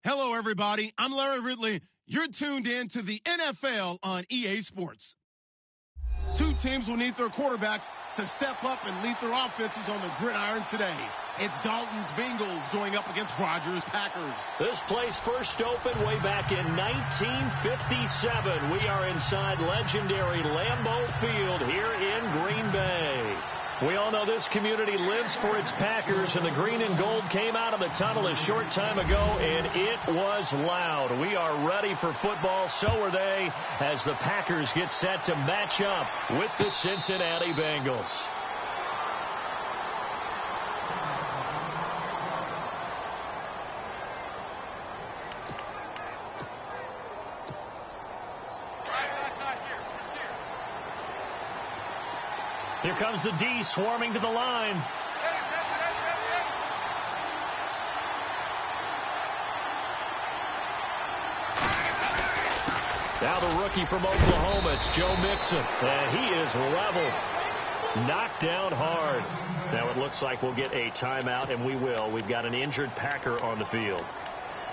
Hello, everybody. I'm Larry Ridley. You're tuned in to the NFL on EA Sports. Two teams will need their quarterbacks to step up and lead their offenses on the gridiron today. It's Dalton's Bengals going up against Rodgers' Packers. This place first opened way back in 1957. We are inside legendary Lambeau Field here in Green Bay. We all know this community lives for its Packers, and the green and gold came out of the tunnel a short time ago, and it was loud. We are ready for football, so are they, as the Packers get set to match up with the Cincinnati Bengals. Here comes the D swarming to the line. Now the rookie from Oklahoma, it's Joe Mixon. And he is leveled. Knocked down hard. Now it looks like we'll get a timeout, and we will. We've got an injured Packer on the field.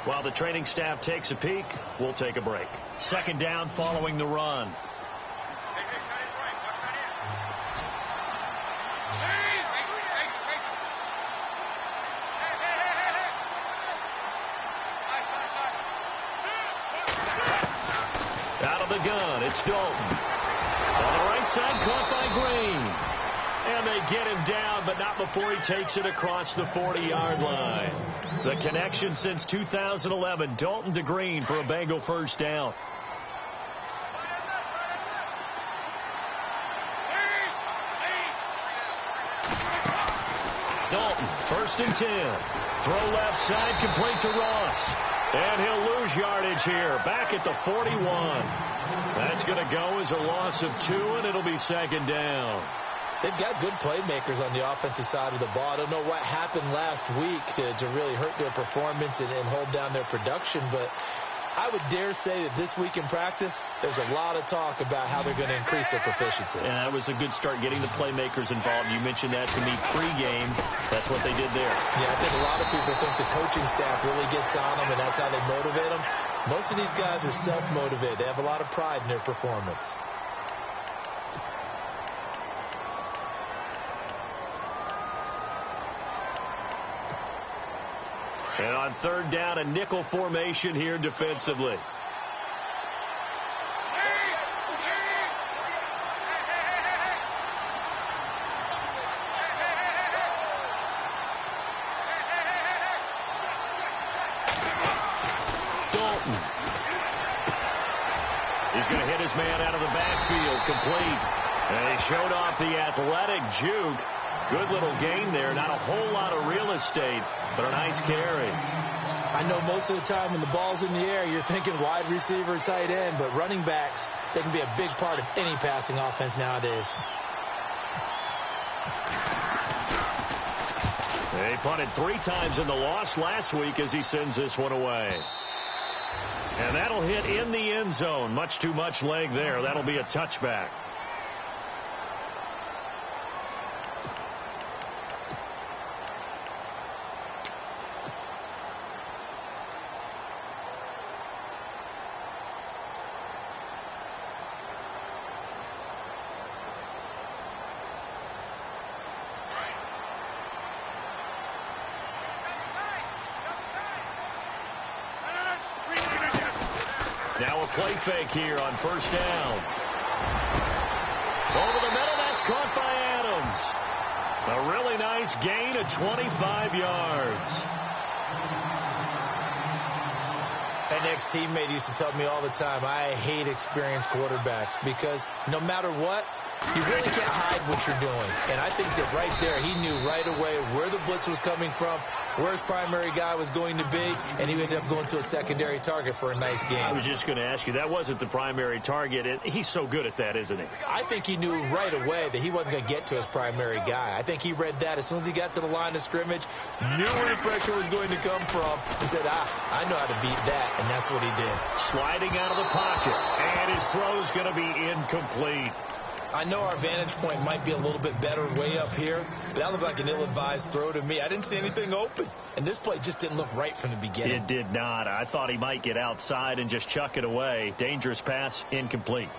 While the training staff takes a peek, we'll take a break. Second down following the run. Out of the gun, it's Dalton. On the right side, caught by Green. And they get him down, but not before he takes it across the 40-yard line. The connection since 2011, Dalton to Green for a Bengal first down. Dalton, 1st and 10. Throw left side, complete to Ross. And he'll lose yardage here, back at the 41. That's going to go as a loss of 2, and it'll be second down. They've got good playmakers on the offensive side of the ball. I don't know what happened last week to really hurt their performance and hold down their production, but I would dare say that this week in practice, there's a lot of talk about how they're going to increase their proficiency. And that was a good start getting the playmakers involved. You mentioned that to me pregame. That's what they did there. Yeah, I think a lot of people think the coaching staff really gets on them, and that's how they motivate them. Most of these guys are self-motivated. They have a lot of pride in their performance. And on third down, a nickel formation here defensively. Dalton. He's going to hit his man out of the backfield, complete. And he showed off the athletic juke. Good little gain there. Not a whole lot of real estate, but a nice carry. I know most of the time when the ball's in the air, you're thinking wide receiver, tight end, but running backs, they can be a big part of any passing offense nowadays. He punted 3 times in the loss last week as he sends this one away. And that'll hit in the end zone. Much too much leg there. That'll be a touchback. Now a play fake here on first down. Over the middle, that's caught by Adams. A really nice gain of 25 yards. An ex-teammate used to tell me all the time, I hate experienced quarterbacks because no matter what, you really can't hide what you're doing. And I think that right there, he knew right away where the blitz was coming from, where his primary guy was going to be, and he ended up going to a secondary target for a nice game. I was just going to ask you, that wasn't the primary target. He's so good at that, isn't he? I think he knew right away that he wasn't going to get to his primary guy. I think he read that as soon as he got to the line of scrimmage, knew where the pressure was going to come from, and said, I know how to beat that, and that's what he did. Sliding out of the pocket, and his throw's going to be incomplete. I know our vantage point might be a little bit better way up here, but that looked like an ill-advised throw to me. I didn't see anything open, and this play just didn't look right from the beginning. It did not. I thought he might get outside and just chuck it away. Dangerous pass, incomplete.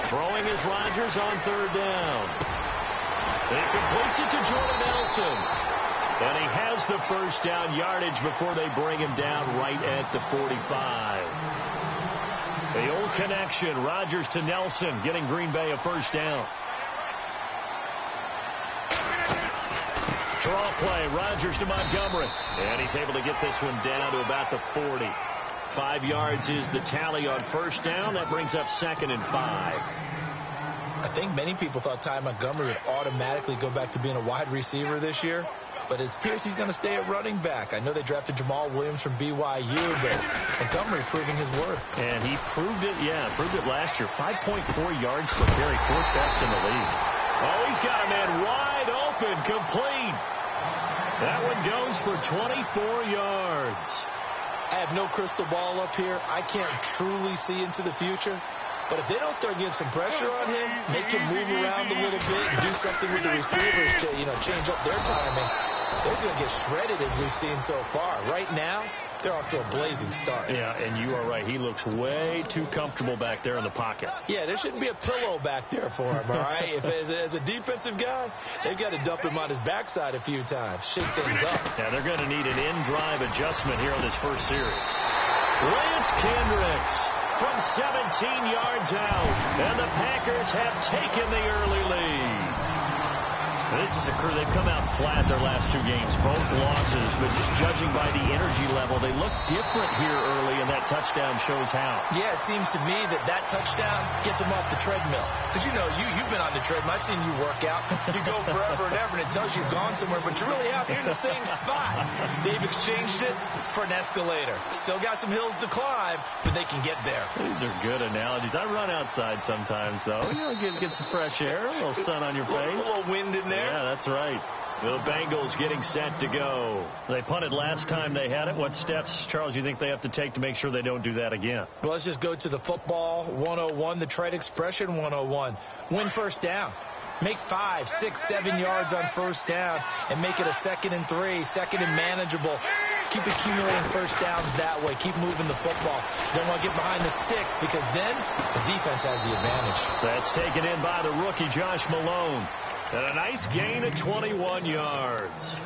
Throwing is Rodgers on third down. He completes it to Jordan Nelson. And he has the first down yardage before they bring him down right at the 45. The old connection, Rodgers to Nelson, getting Green Bay a first down. Draw play, Rodgers to Montgomery. And he's able to get this one down to about the 40. 5 yards is the tally on first down. That brings up 2nd and 5. I think many people thought Ty Montgomery would automatically go back to being a wide receiver this year, but it appears he's going to stay at running back. I know they drafted Jamal Williams from BYU, but Montgomery proving his worth. And he proved it, proved it last year. 5.4 yards per carry, 4th best in the league. Oh, he's got a man wide open, complete. That one goes for 24 yards. I have no crystal ball up here. I can't truly see into the future. But if they don't start getting some pressure on him, make him move around a little bit and do something with the receivers to, change up their timing, they're going to get shredded as we've seen so far. Right now, they're off to a blazing start. Yeah, and you are right. He looks way too comfortable back there in the pocket. Yeah, there shouldn't be a pillow back there for him, all right? If as a defensive guy, they've got to dump him on his backside a few times, shake things up. Yeah, they're going to need an in-drive adjustment here on this first series. Lance Kendricks from 17 yards out, and the Packers have taken the early lead. This is a crew, they've come out flat their last 2 games, both losses, but just judging by the energy level, they look different here early, and that touchdown shows how. Yeah, it seems to me that touchdown gets them off the treadmill. Because, you've been on the treadmill. I've seen you work out. You go forever and ever, and it tells you you've gone somewhere, but you're really out here in the same spot. They've exchanged it for an escalator. Still got some hills to climb, but they can get there. These are good analogies. I run outside sometimes, though. Get some fresh air, a little sun on your face. A little wind in there. Yeah, that's right. The Bengals getting set to go. They punted last time they had it. What steps, Charles, you think they have to take to make sure they don't do that again? Well, let's just go to the football 101, the trade expression 101. Win first down. Make 5, 6, 7 yards on first down and make it a 2nd and 3, 2nd and manageable. Keep accumulating first downs that way. Keep moving the football. Don't want to get behind the sticks because then the defense has the advantage. That's taken in by the rookie Josh Malone. And a nice gain of 21 yards.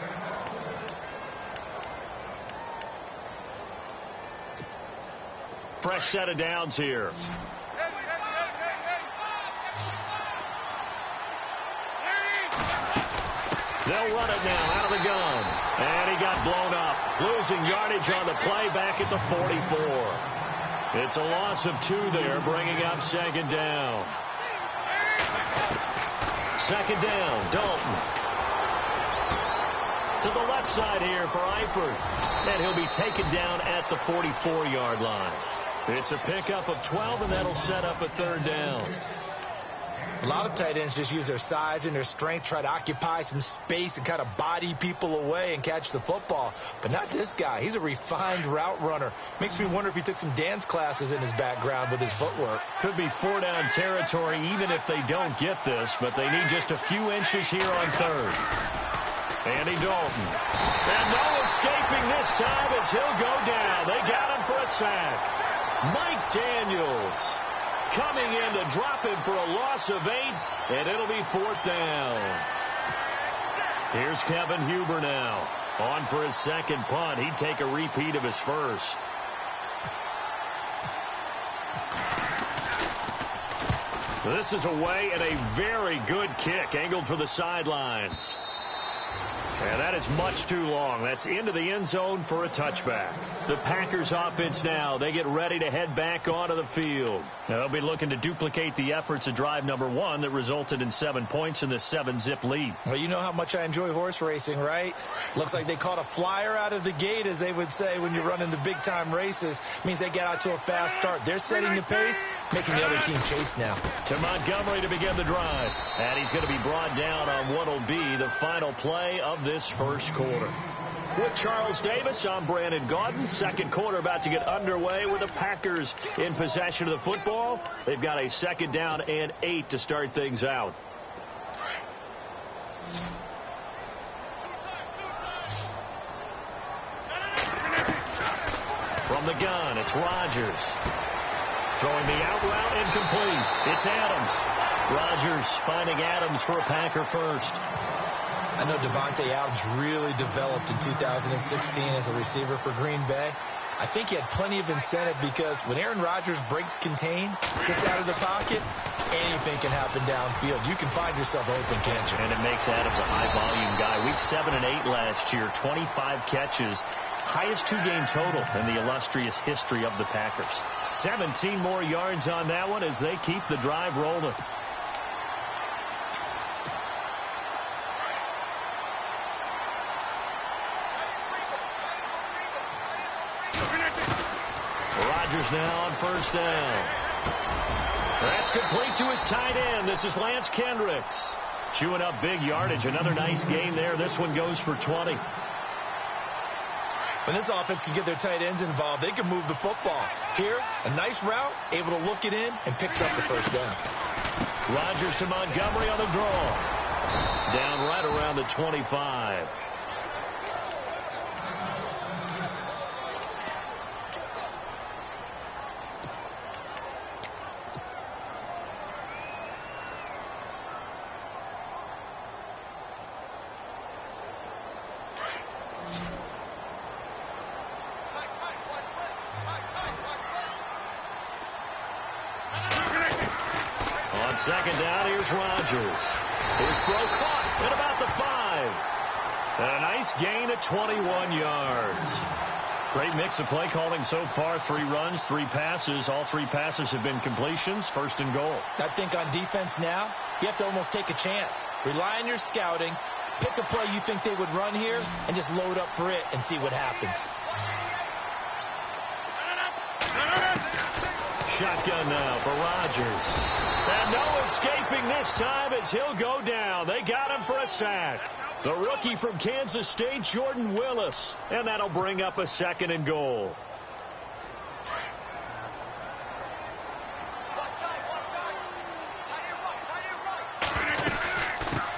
Fresh set of downs here. They'll run it now out of the gun. And he got blown up. Losing yardage on the play back at the 44. It's a loss of 2 there, bringing up 2nd down. 2nd down, Dalton. To the left side here for Eifert. And he'll be taken down at the 44-yard line. It's a pickup of 12, and that'll set up a 3rd down. A lot of tight ends just use their size and their strength, try to occupy some space and kind of body people away and catch the football. But not this guy. He's a refined route runner. Makes me wonder if he took some dance classes in his background with his footwork. Could be 4-down territory even if they don't get this, but they need just a few inches here on 3rd. Andy Dalton. And no escaping this time as he'll go down. They got him for a sack. Mike Daniels coming in to drop him for a loss of 8, and it'll be 4th down. Here's Kevin Huber now. On for his 2nd punt. He'd take a repeat of his first. This is away and a very good kick angled for the sidelines. And that is much too long. That's into the end zone for a touchback. The Packers offense now, they get ready to head back onto the field. Now, they'll be looking to duplicate the efforts of drive number 1 that resulted in 7 points in the 7-zip lead. Well, you know how much I enjoy horse racing, right? Looks like they caught a flyer out of the gate, as they would say when you're running the big-time races. Means they get out to a fast start. They're setting the pace, making the other team chase now. To Montgomery to begin the drive. And he's going to be brought down on what will be the final play of this first quarter. With Charles Davis, I'm Brandon Gaudin. Second quarter about to get underway with the Packers in possession of the football. They've got a 2nd down and 8 to start things out. From the gun, it's Rodgers. Throwing the out route, incomplete. It's Adams. Rodgers finding Adams for a Packer first. I know Devontae Adams really developed in 2016 as a receiver for Green Bay. I think he had plenty of incentive because when Aaron Rodgers breaks contain, gets out of the pocket, anything can happen downfield. You can find yourself open, can't you? And it makes Adams a high-volume guy. Week 7 and 8 last year, 25 catches. Highest 2-game total in the illustrious history of the Packers. 17 more yards on that one as they keep the drive rolling. Rodgers now on 1st down. That's complete to his tight end. This is Lance Kendricks. Chewing up big yardage. Another nice gain there. This one goes for 20. When this offense can get their tight ends involved, they can move the football. Here, a nice route, able to look it in, and picks up the 1st down. Rodgers to Montgomery on the draw. Down right around the 25. On 2nd down, here's Rodgers. His throw caught at about the 5. And a nice gain of 21 yards. Great mix of play calling so far. 3 runs, 3 passes. All 3 passes have been completions. 1st and goal. I think on defense now, you have to almost take a chance. Rely on your scouting. Pick a play you think they would run here and just load up for it and see what happens. Shotgun now for Rodgers. And no escaping this time as he'll go down. They got him for a sack. The rookie from Kansas State, Jordan Willis. And that'll bring up a 2nd and goal.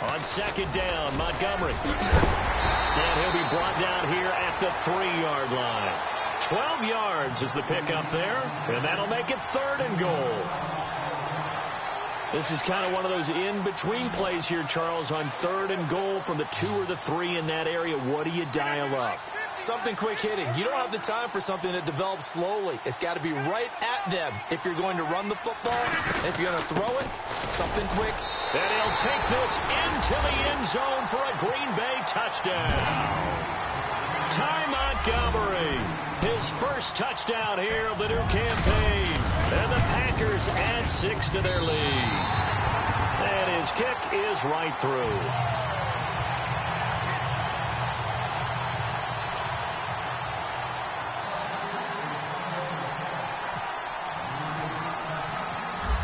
On 2nd down, Montgomery. And he'll be brought down here at the 3-yard line. 12 yards is the pickup there, and that'll make it 3rd and goal. This is kind of one of those in-between plays here, Charles, on 3rd and goal from the 2 or the 3 in that area. What do you dial up? Something quick hitting. You don't have the time for something that develops slowly. It's got to be right at them if you're going to run the football. And if you're going to throw it, something quick. And he'll take this into the end zone for a Green Bay touchdown. Ty Montgomery, his first touchdown here of the new campaign. And the Packers add 6 to their lead. And his kick is right through.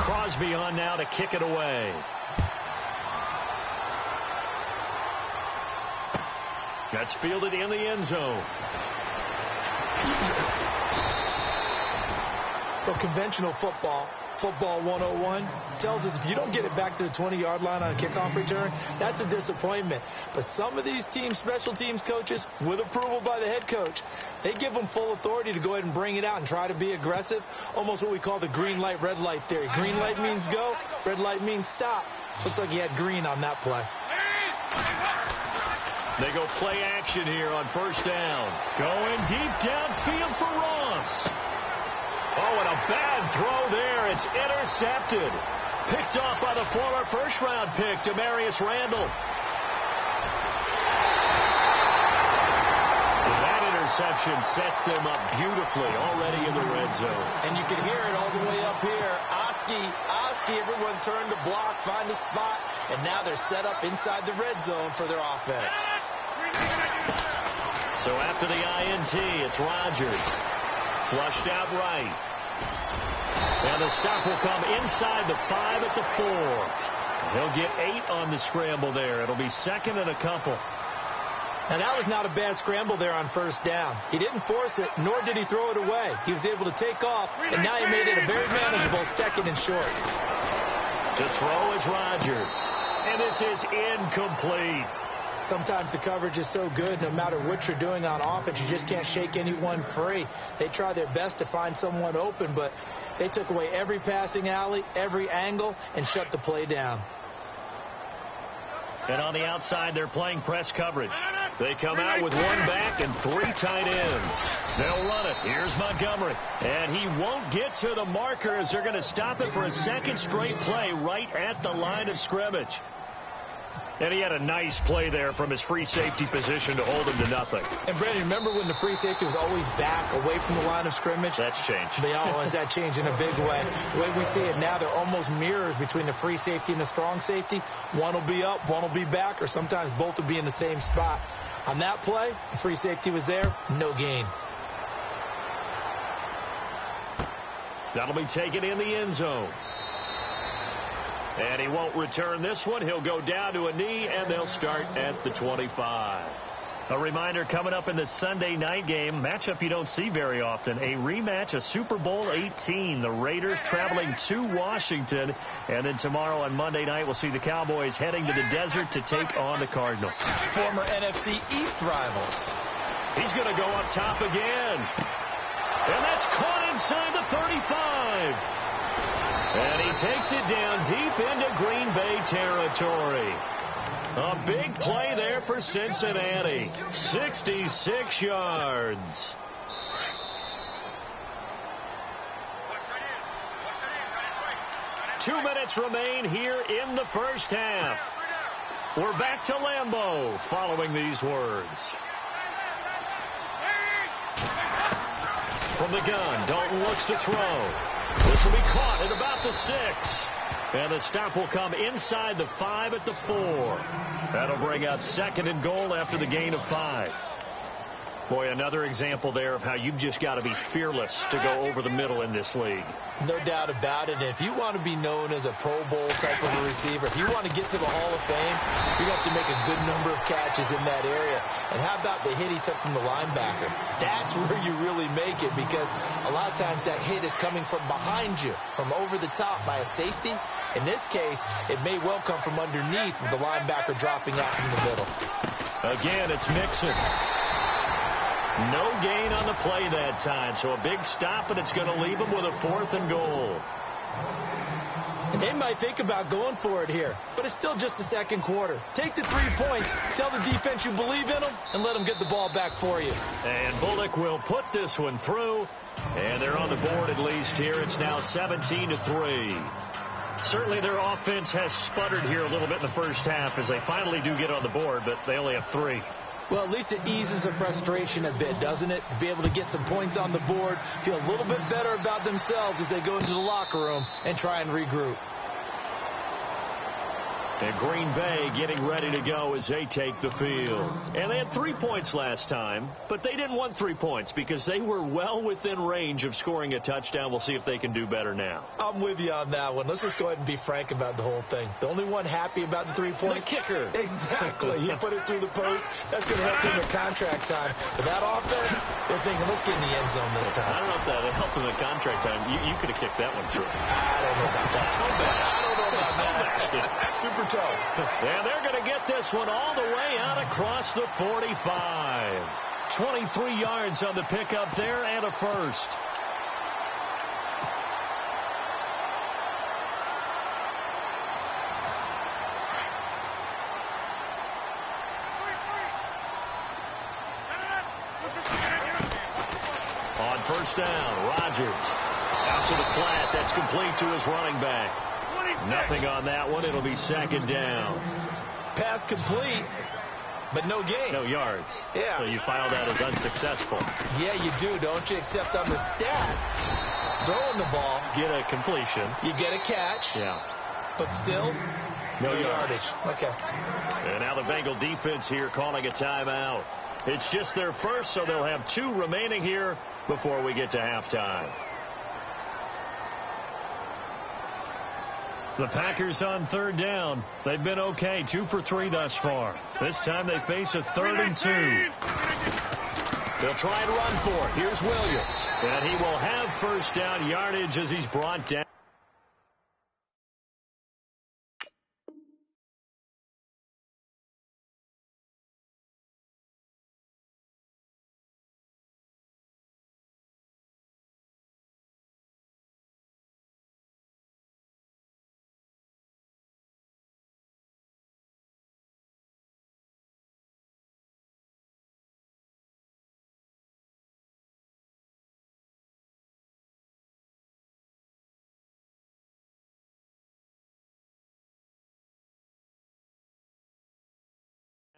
Crosby on now to kick it away. That's fielded in the end zone. Well, conventional football 101, tells us if you don't get it back to the 20-yard line on a kickoff return, that's a disappointment. But some of these teams, special teams coaches, with approval by the head coach, they give them full authority to go ahead and bring it out and try to be aggressive, almost what we call the green light, red light theory. Green light means go, red light means stop. Looks like he had green on that play. They go play action here on 1st down. Going deep downfield for Ross. Oh, and a bad throw there. It's intercepted. Picked off by the former 1st-round pick, Demarius Randall. And that interception sets them up beautifully already in the red zone. And you can hear it all the way up here. Oski, everyone turned to block, find a spot, and now they're set up inside the red zone for their offense. So after the INT, it's Rodgers. Flushed out right. And the stop will come inside the 5 at the 4. He'll get 8 on the scramble there. It'll be 2nd and a couple. And that was not a bad scramble there on first down. He didn't force it, nor did he throw it away. He was able to take off, and now he made it a very manageable second and short. To throw is Rodgers. And this is incomplete. Sometimes the coverage is so good, no matter what you're doing on offense, you just can't shake anyone free. They try their best to find someone open, but they took away every passing alley, every angle, and shut the play down. And on the outside, they're playing press coverage. They come out with one back and 3 tight ends. They'll run it. Here's Montgomery. And he won't get to the markers. They're going to stop it for a second straight play right at the line of scrimmage. And he had a nice play there from his free safety position to hold him to nothing. And, Brandon, remember when the free safety was always back away from the line of scrimmage? That's changed. They always that changed in a big way. The way we see it now, they're almost mirrors between the free safety and the strong safety. One will be up, one will be back, or sometimes both will be in the same spot. On that play, the free safety was there, no gain. That'll be taken in the end zone. And he won't return this one. He'll go down to a knee, and they'll start at the 25. A reminder coming up in the Sunday night game, matchup you don't see very often, a rematch of Super Bowl 18. The Raiders traveling to Washington. And then tomorrow on Monday night, we'll see the Cowboys heading to the desert to take on the Cardinals. Former NFC East rivals. He's going to go up top again. And that's caught inside the 35. And he takes it down deep into Green Bay territory. A big play there for Cincinnati. 66 yards. Two minutes remain here in the first half. We're back to Lambeau following these words. From the gun, Dalton looks to throw. This will be caught at about the 6. And the stop will come inside the 5 at the 4. That'll bring up 2nd and goal after the gain of 5. Boy, another example there of how you've just got to be fearless to go over the middle in this league. No doubt about it. And if you want to be known as a Pro Bowl type of a receiver, if you want to get to the Hall of Fame, you're going to have to make a good number of catches in that area. And how about the hit he took from the linebacker? That's where you really make it, because a lot of times that hit is coming from behind you, from over the top by a safety. In this case, it may well come from underneath with the linebacker dropping out in the middle. Again, it's Mixon. No gain on the play that time, so a big stop, and it's going to leave them with a 4th and goal. And they might think about going for it here, but it's still just the second quarter. Take the 3 points, tell the defense you believe in them, and let them get the ball back for you. And Bullock will put this one through, and they're on the board at least here. It's now 17-3. Certainly their offense has sputtered here a little bit in the first half as they finally do get on the board, but they only have 3. Well, at least it eases the frustration a bit, doesn't it? To be able to get some points on the board, feel a little bit better about themselves as they go into the locker room and try and regroup. And Green Bay getting ready to go as they take the field. And they had 3 points last time, but they didn't want 3 points because they were well within range of scoring a touchdown. We'll see if they can do better now. I'm with you on that one. Let's just go ahead and be frank about the whole thing. The only one happy about the 3-point? The kicker. Exactly. He put it through the post. That's going to help him in contract time. But that offense, they're thinking, let's get in the end zone this time. I don't know if that helped him in contract time. You could have kicked that one through. I don't know about that. Toe back. I don't know about that. Super toe. And they're going to get this one all the way out across the 45. 23 yards on the pickup there and a first. On first down, Rodgers out to the flat. That's complete to his running back. Nothing on that one. It'll be 2nd down. Pass complete, but no gain. No yards. Yeah. So you file that as unsuccessful. Yeah, you do, don't you? Except on the stats, throwing the ball. Get a completion. You get a catch. Yeah. But still, no yardage. Okay. And now the Bengal defense here calling a timeout. It's just their first, so they'll have 2 remaining here before we get to halftime. The Packers on third down. They've been okay, 2 for 3 thus far. This time they face a 3rd and 2. They'll try and run for it. Here's Williams. And he will have first down yardage as he's brought down.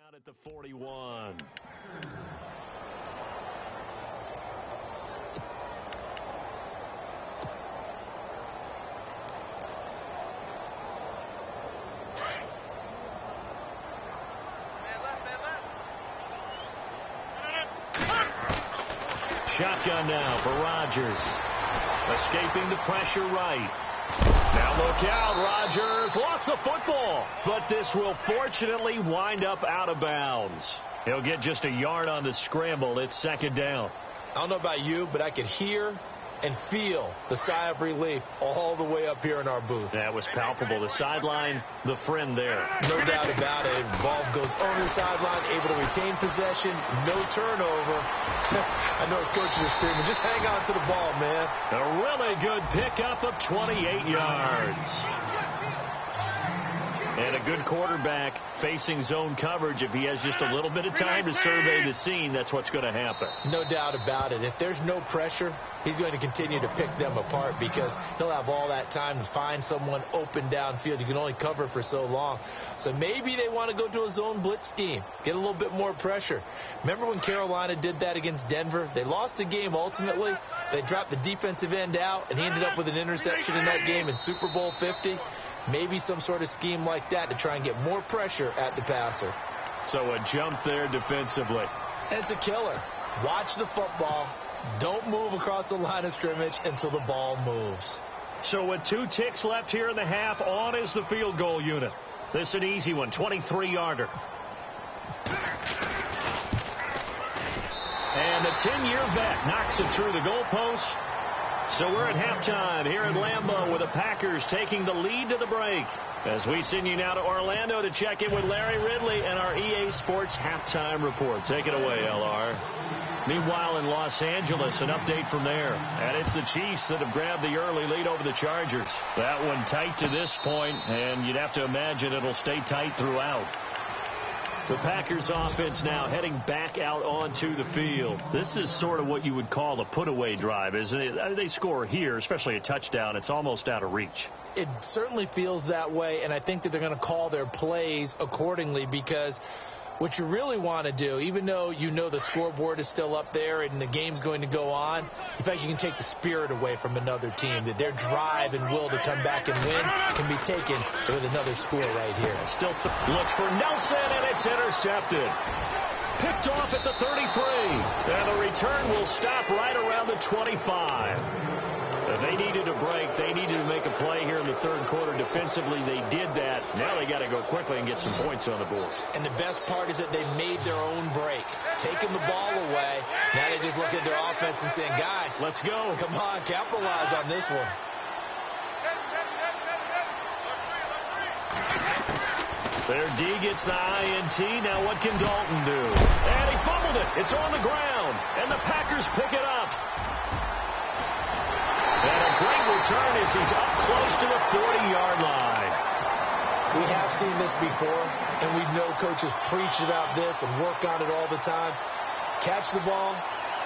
Out at the 41. Shotgun now for Rodgers. Escaping the pressure right. Now look out, Rodgers lost the football, but this will fortunately wind up out of bounds. He'll get just a yard on the scramble. It's 2nd down. I don't know about you, but I could hear and feel the sigh of relief all the way up here in our booth. That was palpable. The sideline, the friend there. No doubt about it. Ball goes over the sideline, able to retain possession, no turnover. I know his coaches are screaming, just hang on to the ball, man. A really good pickup of 28 yards. And a good quarterback facing zone coverage. If he has just a little bit of time to survey the scene, that's what's going to happen. No doubt about it. If there's no pressure, he's going to continue to pick them apart because he'll have all that time to find someone open downfield. You can only cover for so long. So maybe they want to go to a zone blitz scheme, get a little bit more pressure. Remember when Carolina did that against Denver? They lost the game ultimately. They dropped the defensive end out, and he ended up with an interception in that game in Super Bowl 50. Maybe some sort of scheme like that to try and get more pressure at the passer. So a jump there defensively. And it's a killer. Watch the football. Don't move across the line of scrimmage until the ball moves. So with 2 ticks left here in the half, on is the field goal unit. This is an easy one, 23-yarder. And the 10-year vet knocks it through the goalpost. So we're at halftime here at Lambeau with the Packers taking the lead to the break. As we send you now to Orlando to check in with Larry Ridley and our EA Sports halftime report. Take it away, LR. Meanwhile, in Los Angeles, an update from there. And it's the Chiefs that have grabbed the early lead over the Chargers. That one tight to this point, and you'd have to imagine it'll stay tight throughout. The Packers offense now heading back out onto the field. This is sort of what you would call a put-away drive, isn't it? They score here, especially a touchdown. It's almost out of reach. It certainly feels that way, and I think that they're going to call their plays accordingly because what you really want to do, even though you know the scoreboard is still up there and the game's going to go on, in fact, you can take the spirit away from another team, that their drive and will to come back and win can be taken with another score right here. Still looks for Nelson, and it's intercepted. Picked off at the 33. And the return will stop right around the 25. They needed a break. They needed to make a play here in the third quarter. Defensively, they did that. Now they got to go quickly and get some points on the board. And the best part is that they made their own break, taking the ball away. Now they just look at their offense and saying, guys, let's go. Come on, capitalize on this one. Their D gets the INT. Now what can Dalton do? And he fumbled it. It's on the ground. And the Packers pick it up. And a great return as he's up close to the 40-yard line. We have seen this before, and we know coaches preach about this and work on it all the time. Catch the ball.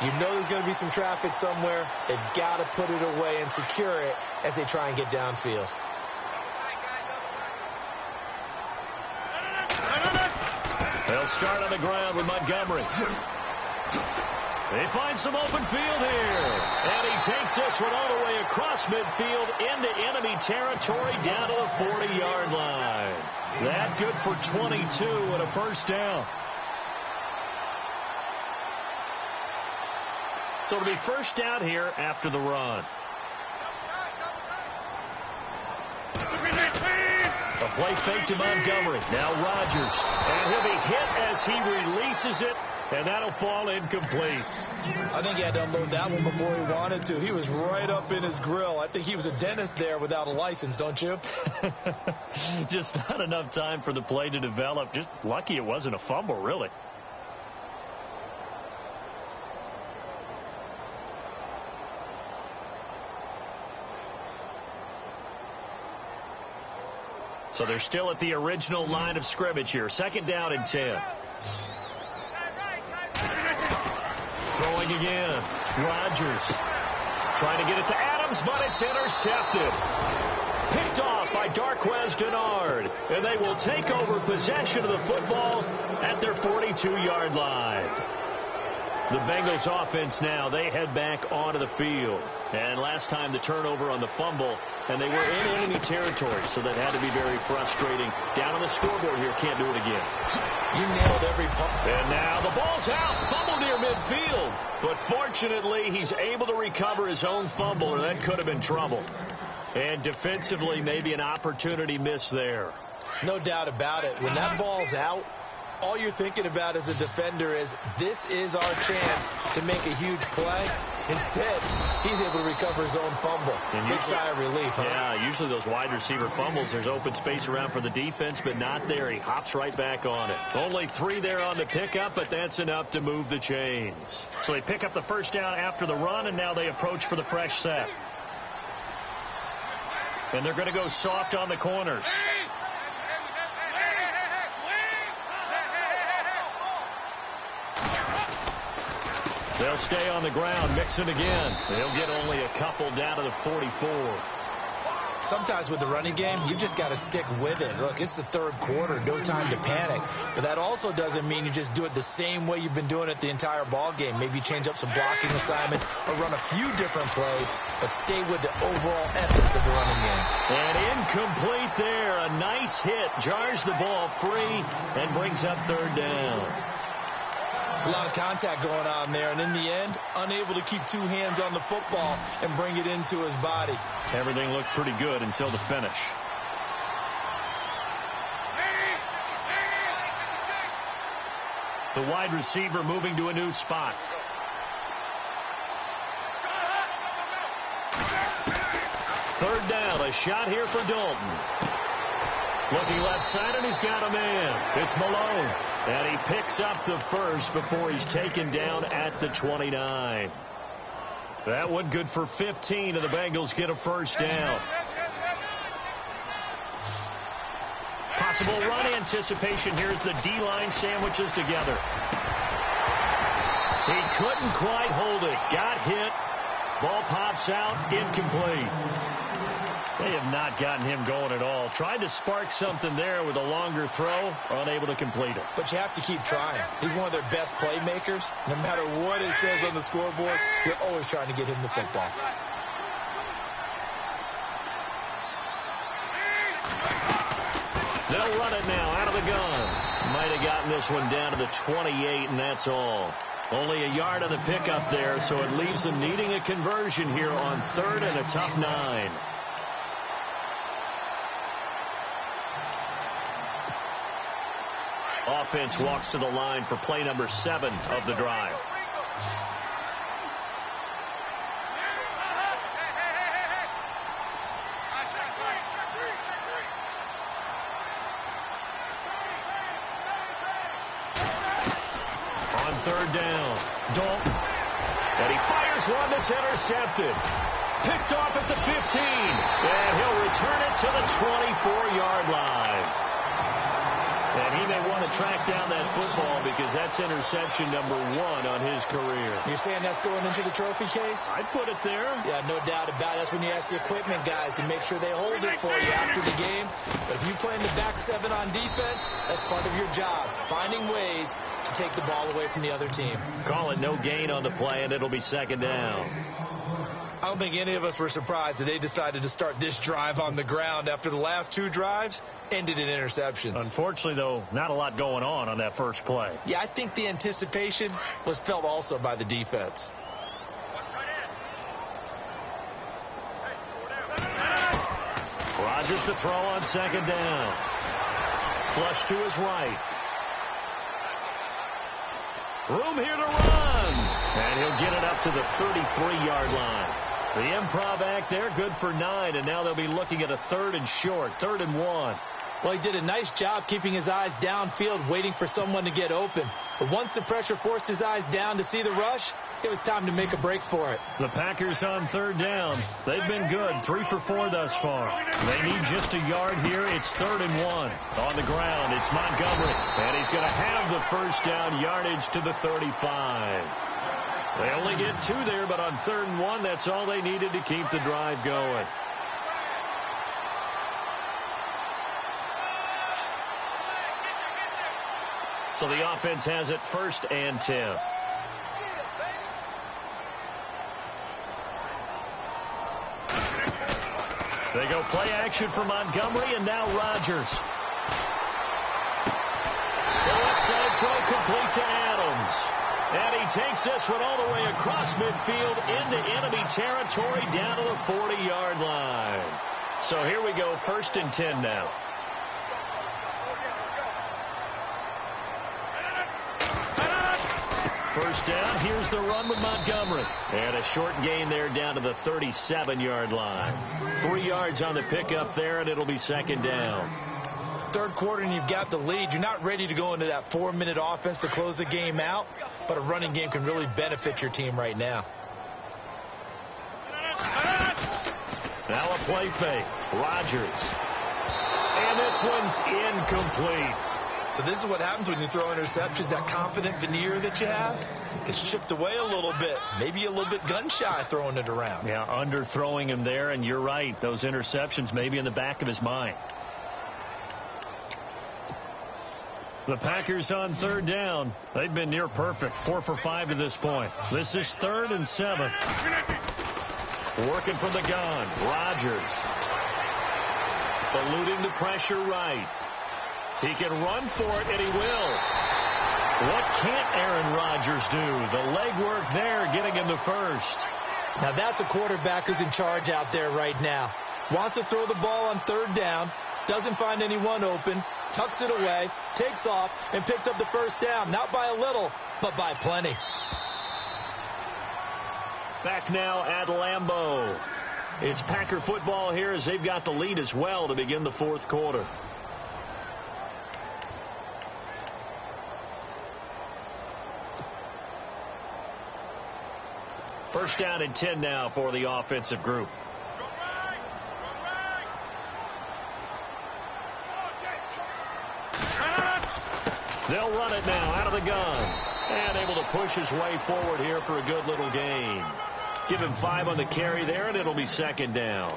You know there's going to be some traffic somewhere. They've got to put it away and secure it as they try and get downfield. They'll start on the ground with Montgomery. They find some open field here. And he takes this one all the way across midfield into enemy territory down to the 40-yard line. That good for 22 and a first down. So it'll be first down here after the run. Play fake to Montgomery. Now Rodgers. And he'll be hit as he releases it, and that'll fall incomplete. I think he had to unload that one before he wanted to. He was right up in his grill. I think he was a dentist there without a license, don't you? Just not enough time for the play to develop. Just lucky it wasn't a fumble, really. So they're still at the original line of scrimmage here. 2nd down and 10. Throwing again. Rodgers trying to get it to Adams, but it's intercepted. Picked off by Darqueze Dennard. And they will take over possession of the football at their 42-yard line. The Bengals offense now, they head back onto the field. And last time the turnover on the fumble, and they were in enemy territory, so that had to be very frustrating. Down on the scoreboard here, can't do it again. You nailed every punt. And now the ball's out, fumble near midfield. But fortunately, he's able to recover his own fumble, and that could have been trouble. And defensively, maybe an opportunity missed there. No doubt about it. When that ball's out, all you're thinking about as a defender is, this is our chance to make a huge play. Instead, he's able to recover his own fumble. Big sigh of relief, huh? Yeah, usually those wide receiver fumbles, there's open space around for the defense, but not there. He hops right back on it. Only 3 there on the pickup, but that's enough to move the chains. So they pick up the 1st down after the run, and now they approach for the fresh set. And they're going to go soft on the corners. They'll stay on the ground, mixing again. They'll get only a couple down to the 44. Sometimes with the running game, you've just got to stick with it. Look, it's the 3rd quarter, no time to panic. But that also doesn't mean you just do it the same way you've been doing it the entire ball game. Maybe change up some blocking assignments or run a few different plays, but stay with the overall essence of the running game. And incomplete there. A nice hit. Jars the ball free and brings up 3rd down. It's a lot of contact going on there, and in the end, unable to keep 2 hands on the football and bring it into his body. Everything looked pretty good until the finish. The wide receiver moving to a new spot. Third down, a shot here for Dalton. Looking left side, and he's got a man. It's Malone. And he picks up the first before he's taken down at the 29. That one good for 15, and the Bengals get a first down. Possible run anticipation. Here's the D-line sandwiches together. He couldn't quite hold it. Got hit. Ball pops out. Incomplete. They have not gotten him going at all. Tried to spark something there with a longer throw. Unable to complete it. But you have to keep trying. He's one of their best playmakers. No matter what it says on the scoreboard, you're always trying to get him the football. They'll run it now out of the gun. Might have gotten this one down to the 28, and that's all. Only a yard on the pickup there, so it leaves them needing a conversion here on 3rd and a tough 9. Offense walks to the line for play number 7 of the drive. On 3rd down, Dalton. And he fires one that's intercepted. Picked off at the 15. And he'll return it to the 24-yard line. And he may want to track down that football because that's interception number 1 on his career. You're saying that's going into the trophy case? I'd put it there. Yeah, no doubt about it. That's when you ask the equipment guys to make sure they hold it for you after the game. But if you play in the back 7 on defense, that's part of your job, finding ways to take the ball away from the other team. Call it no gain on the play, and it'll be 2nd down. I don't think any of us were surprised that they decided to start this drive on the ground after the last 2 drives ended in interceptions. Unfortunately, though, not a lot going on that first play. Yeah, I think the anticipation was felt also by the defense. Rogers to throw on second down. Flush to his right. Room here to run. And he'll get it up to the 33-yard line. The improv act there, good for 9, and now they'll be looking at a 3rd and short, 3rd and 1. Well, he did a nice job keeping his eyes downfield, waiting for someone to get open. But once the pressure forced his eyes down to see the rush, it was time to make a break for it. The Packers on 3rd down. They've been good, 3 for 4 thus far. They need just a yard here. It's 3rd and 1. On the ground, it's Montgomery. And he's going to have the first down, yardage to the 35. They only get 2 there, but on 3rd and 1, that's all they needed to keep the drive going. So the offense has it 1st and 10. They go play action for Montgomery, and now Rogers. The left side throw complete to Adams. And he takes this one all the way across midfield into enemy territory down to the 40-yard line. So here we go, 1st and 10 now. First down, here's the run with Montgomery. And a short gain there down to the 37-yard line. 3 yards on the pickup there, and it'll be 2nd down. 3rd quarter and you've got the lead. You're not ready to go into that 4-minute offense to close the game out, but a running game can really benefit your team right now. Now a play fake. Rogers. And this one's incomplete. So this is what happens when you throw interceptions. That confident veneer that you have gets chipped away a little bit. Maybe a little bit gun-shy throwing it around. Yeah, underthrowing him there, and you're right. Those interceptions may be in the back of his mind. The Packers on 3rd down. They've been near perfect. 4 for 5 to this point. This is 3rd and 7. Working from the gun. Rogers. Eluding the pressure right. He can run for it, and he will. What can't Aaron Rodgers do? The legwork there, getting him the first. Now that's a quarterback who's in charge out there right now. Wants to throw the ball on 3rd down. Doesn't find anyone open. Tucks it away, takes off, and picks up the first down. Not by a little, but by plenty. Back now at Lambeau. It's Packer football here as they've got the lead as well to begin the 4th quarter. First down and 10 now for the offensive group. They'll run it now out of the gun. And able to push his way forward here for a good little gain. Give him 5 on the carry there, and it'll be 2nd down.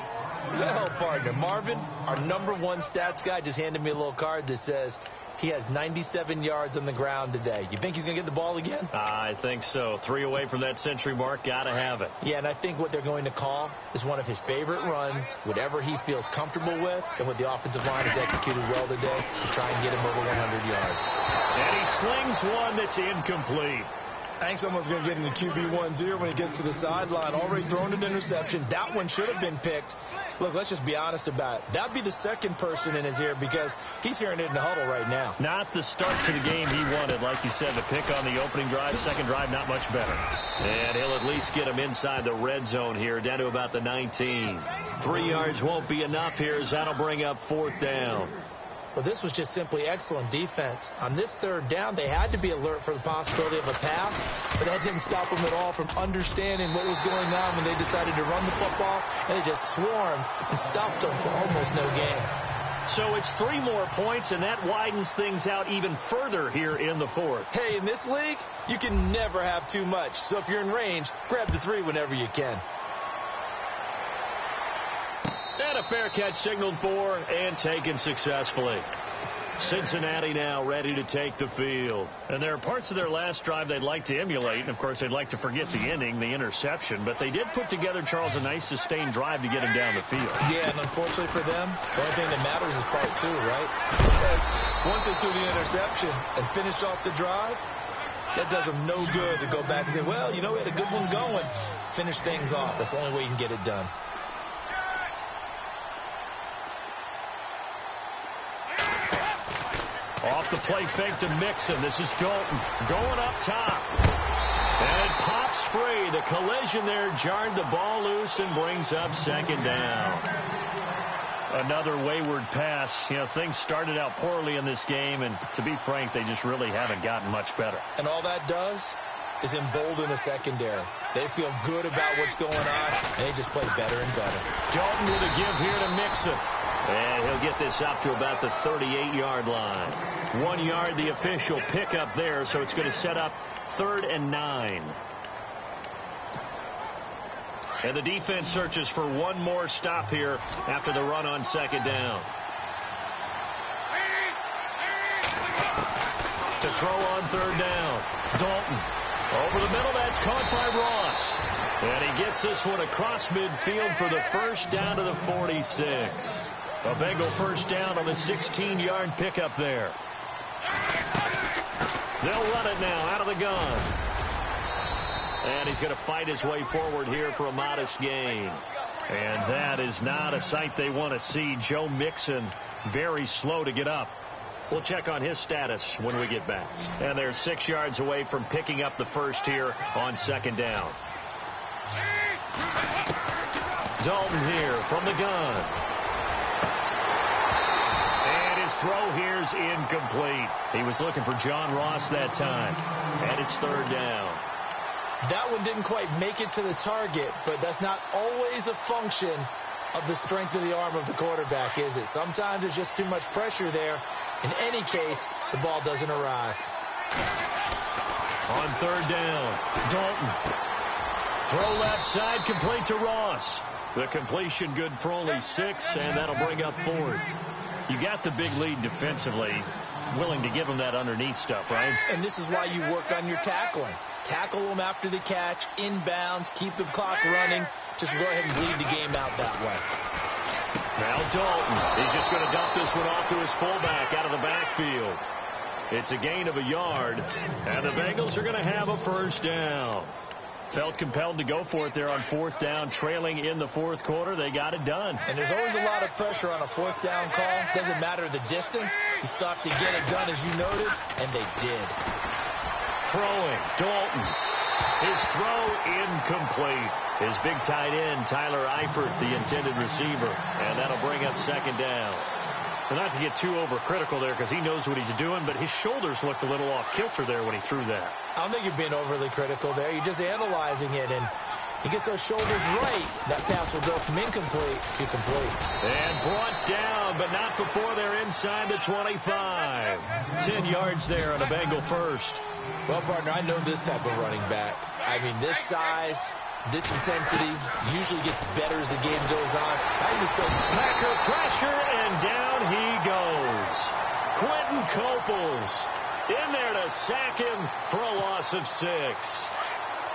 Well, partner, Marvin, our number 1 stats guy, just handed me a little card that says he has 97 yards on the ground today. You think he's going to get the ball again? I think so. 3 away from that century mark. Got to have it. Yeah, and I think what they're going to call is one of his favorite runs, whatever he feels comfortable with, and what the offensive line has executed well today to try and get him over 100 yards. And he slings one that's incomplete. I think someone's going to get into QB1-0 when he gets to the sideline. Already thrown an interception. That one should have been picked. Look, let's just be honest about it. That'd be the second person in his ear because he's hearing it in the huddle right now. Not the start to the game he wanted. Like you said, the pick on the opening drive, second drive, not much better. And he'll at least get him inside the red zone here, down to about the 19. 3 yards won't be enough here as that'll bring up 4th down. Well, this was just simply excellent defense. On this 3rd down, they had to be alert for the possibility of a pass, but that didn't stop them at all from understanding what was going on when they decided to run the football, and they just swarmed and stopped them for almost no gain. So it's 3 more points, and that widens things out even further here in the 4th. Hey, in this league, you can never have too much. So if you're in range, grab the 3 whenever you can. And a fair catch signaled for and taken successfully. Cincinnati now ready to take the field. And there are parts of their last drive they'd like to emulate. And, of course, they'd like to forget the inning, the interception. But they did put together, Charles, a nice sustained drive to get him down the field. Yeah, and unfortunately for them, the only thing that matters is part 2, right? Because once they threw the interception and finished off the drive, that does them no good to go back and say, well, you know, we had a good one going. Finish things off. That's the only way you can get it done. Off the play fake to Mixon. This is Dalton going up top. And it pops free. The collision there jarred the ball loose and brings up second down. Another wayward pass. You know, things started out poorly in this game, and to be frank, they just really haven't gotten much better. And all that does is embolden the secondary. They feel good about what's going on, and they just play better and better. Dalton with a give here to Mixon. And he'll get this up to about the 38-yard line. 1 yard, the official pickup there, so it's going to set up 3rd and 9. And the defense searches for one more stop here after the run on second down. To throw on 3rd down. Dalton over the middle. That's caught by Ross. And he gets this one across midfield for the first down to the 46. A Bengal first down on the 16-yard pickup there. They'll run it now out of the gun. And he's going to fight his way forward here for a modest gain. And that is not a sight they want to see. Joe Mixon very slow to get up. We'll check on his status when we get back. And they're 6 yards away from picking up the first here on second down. Dalton here from the gun. His throw here's incomplete. He was looking for John Ross that time. And it's 3rd down. That one didn't quite make it to the target, but that's not always a function of the strength of the arm of the quarterback, is it? Sometimes there's just too much pressure there. In any case, the ball doesn't arrive. On 3rd down, Dalton. Throw left side, complete to Ross. The completion good for only 6, and that'll bring up 4th. You got the big lead defensively, willing to give them that underneath stuff, right? And this is why you work on your tackling. Tackle them after the catch, inbounds, keep the clock running. Just go ahead and bleed the game out that way. Now Dalton, he's just going to dump this one off to his fullback out of the backfield. It's a gain of a yard, and the Bengals are going to have a first down. Felt compelled to go for it there on 4th down, trailing in the 4th quarter. They got it done. And there's always a lot of pressure on a 4th down call. Doesn't matter the distance. You still have to get it done, as you noted, and they did. Throwing, Dalton. His throw incomplete. His big tight end, Tyler Eifert, the intended receiver. And that'll bring up second down. Well, not to get too overcritical there because he knows what he's doing, but his shoulders looked a little off kilter there when he threw that. I don't think you're being overly critical there. You're just analyzing it, and he gets those shoulders right. That pass will go from incomplete to complete. And brought down, but not before they're inside the 25. 10 yards there on a Bengal first. Well, partner, I know this type of running back. I mean, this size, this intensity usually gets better as the game goes on. I just don't. Packer pressure, and down he goes. Quentin Coples in there to sack him for a loss of 6.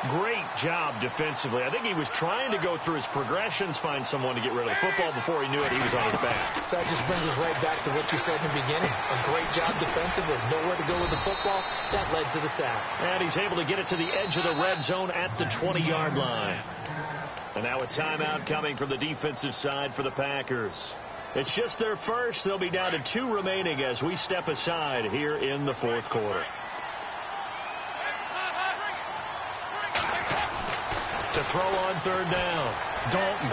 Great job defensively. I think he was trying to go through his progressions, find someone to get rid of the football. Before he knew it, he was on his back. So that just brings us right back to what you said in the beginning. A great job defensively. Nowhere to go with the football. That led to the sack. And he's able to get it to the edge of the red zone at the 20-yard line. And now a timeout coming from the defensive side for the Packers. It's just their first. They'll be down to 2 remaining as we step aside here in the 4th quarter. To throw on 3rd down, Dalton.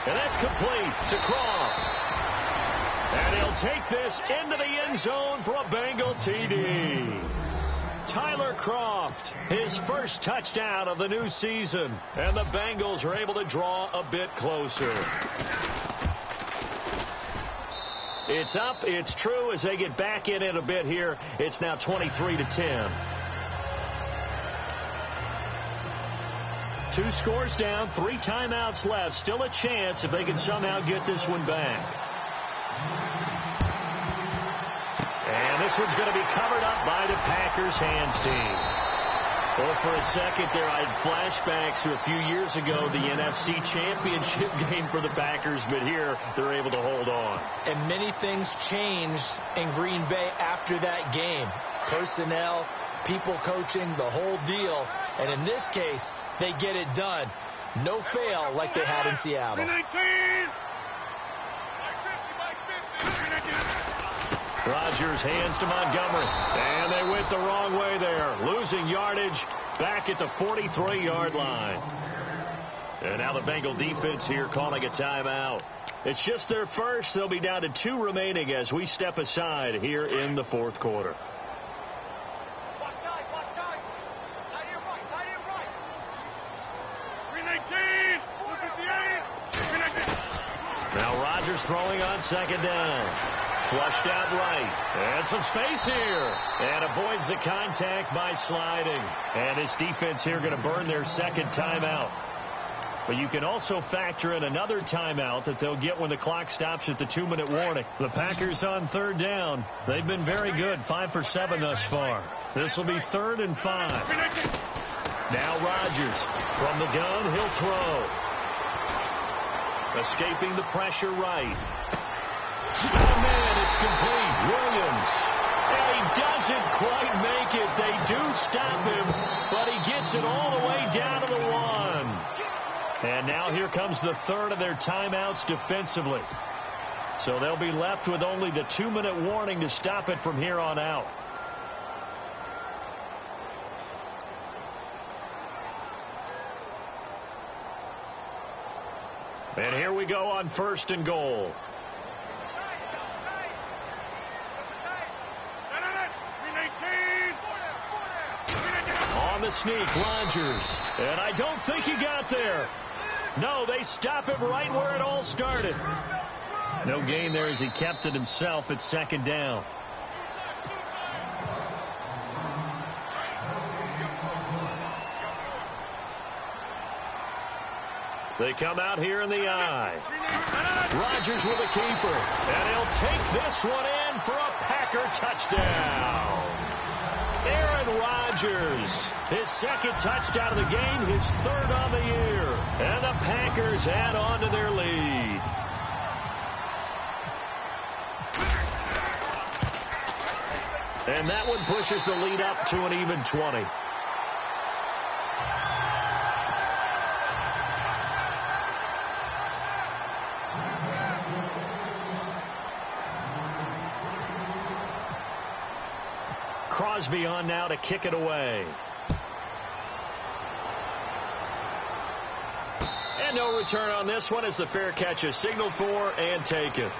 And that's complete to Croft. And he'll take this into the end zone for a Bengal TD. Tyler Croft, his first touchdown of the new season. And the Bengals are able to draw a bit closer. It's up, it's true as they get back in it a bit here. It's now 23-10. 2 scores down, 3 timeouts left. Still a chance if they can somehow get this one back. And this one's going to be covered up by the Packers hands team. Well, for a second there, I had flashbacks to a few years ago, the NFC Championship game for the Packers, but here they're able to hold on. And many things changed in Green Bay after that game. Personnel, people coaching, the whole deal. And in this case, they get it done. No fail like they had in Seattle. Rodgers hands to Montgomery. And they went the wrong way there. Losing yardage back at the 43-yard line. And now the Bengal defense here calling a timeout. It's just their first. They'll be down to 2 remaining as we step aside here in the fourth quarter. Now Rodgers throwing on second down. Flushed out right. And some space here. And avoids the contact by sliding. And this defense here going to burn their second timeout. But you can also factor in another timeout that they'll get when the clock stops at the 2-minute warning. The Packers on third down. They've been very good. 5 for 7 thus far. This will be 3rd and 5. Now Rodgers from the gun. He'll throw. Escaping the pressure right. Oh, man, it's complete. Williams. And he doesn't quite make it. They do stop him, but he gets it all the way down to the 1. And now here comes the 3rd of their timeouts defensively. So they'll be left with only the 2-minute warning to stop it from here on out. And here we go on 1st and goal. On the sneak, Rodgers. And I don't think he got there. No, they stop him right where it all started. No gain there as he kept it himself at 2nd down. They come out here in the eye. Rodgers with a keeper. And he'll take this one in for a Packer touchdown. Aaron Rodgers, his 2nd touchdown of the game, his 3rd on the year. And the Packers add on to their lead. And that one pushes the lead up to an even 20. Crosby on now to kick it away. And no return on this one as the fair catch is signaled for and taken.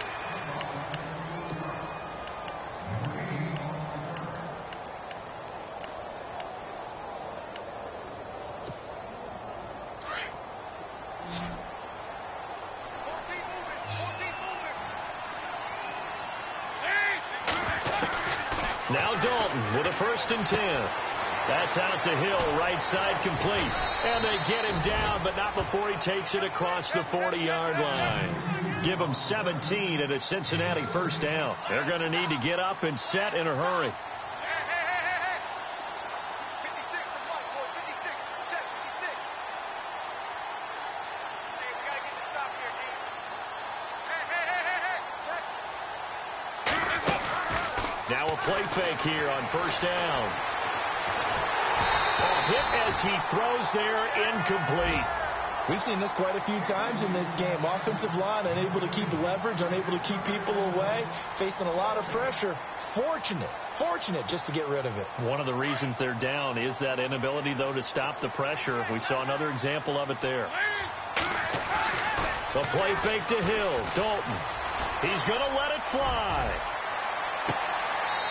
Now Dalton with a 1st and 10. That's out to Hill, right side complete. And they get him down, but not before he takes it across the 40-yard line. Give him 17 at a Cincinnati 1st down. They're going to need to get up and set in a hurry. Now a play fake here on 1st down. A hit as he throws there, incomplete. We've seen this quite a few times in this game. Offensive line unable to keep leverage, unable to keep people away, facing a lot of pressure. Fortunate just to get rid of it. One of the reasons they're down is that inability, though, to stop the pressure. We saw another example of it there. The play fake to Hill. Dalton. He's going to let it fly.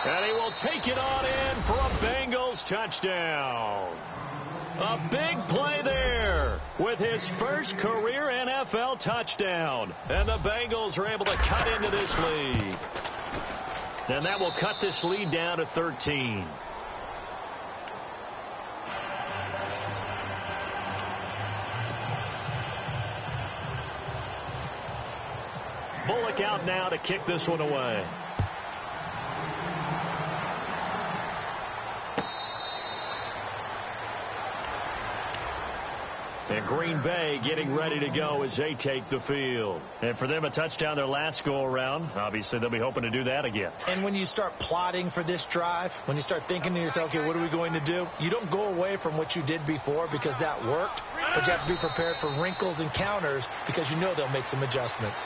And he will take it on in for a Bengals touchdown. A big play there with his first career NFL touchdown. And the Bengals are able to cut into this lead. And that will cut this lead down to 13. Bullock out now to kick this one away. And Green Bay getting ready to go as they take the field. And for them, a touchdown their last go-around. Obviously, they'll be hoping to do that again. And when you start plotting for this drive, when you start thinking to yourself, okay, what are we going to do? You don't go away from what you did before because that worked, but you have to be prepared for wrinkles and counters because you know they'll make some adjustments.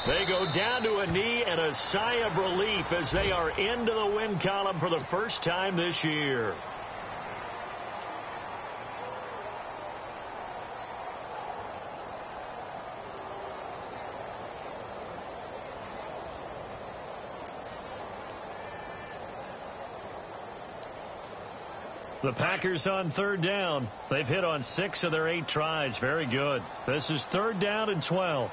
They go down to a knee and a sigh of relief as they are into the win column for the first time this year. The Packers on third down. They've hit on 6 of their 8 tries. Very good. This is 3rd down and 12.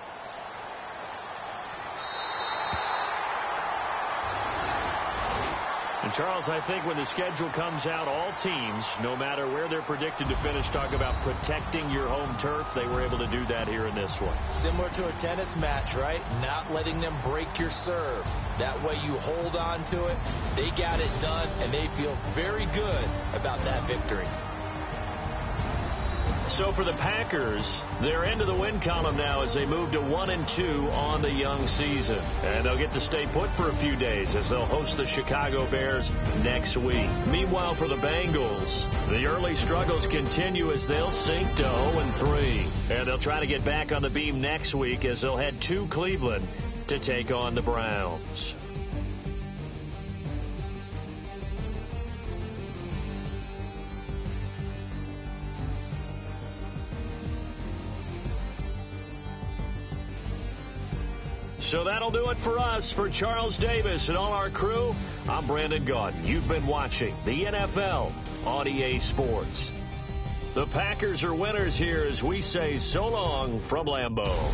And Charles, I think when the schedule comes out, all teams, no matter where they're predicted to finish, talk about protecting your home turf. They were able to do that here in this one. Similar to a tennis match, right? Not letting them break your serve. That way you hold on to it. They got it done, and they feel very good about that victory. So for the Packers, they're into the win column now as they move to 1-2 on the young season. And they'll get to stay put for a few days as they'll host the Chicago Bears next week. Meanwhile, for the Bengals, the early struggles continue as they'll sink to 0-3. And they'll try to get back on the beam next week as they'll head to Cleveland to take on the Browns. So that'll do it for us. For Charles Davis and all our crew, I'm Brandon Gaudin. You've been watching the NFL on EA Sports. The Packers are winners here as we say so long from Lambeau.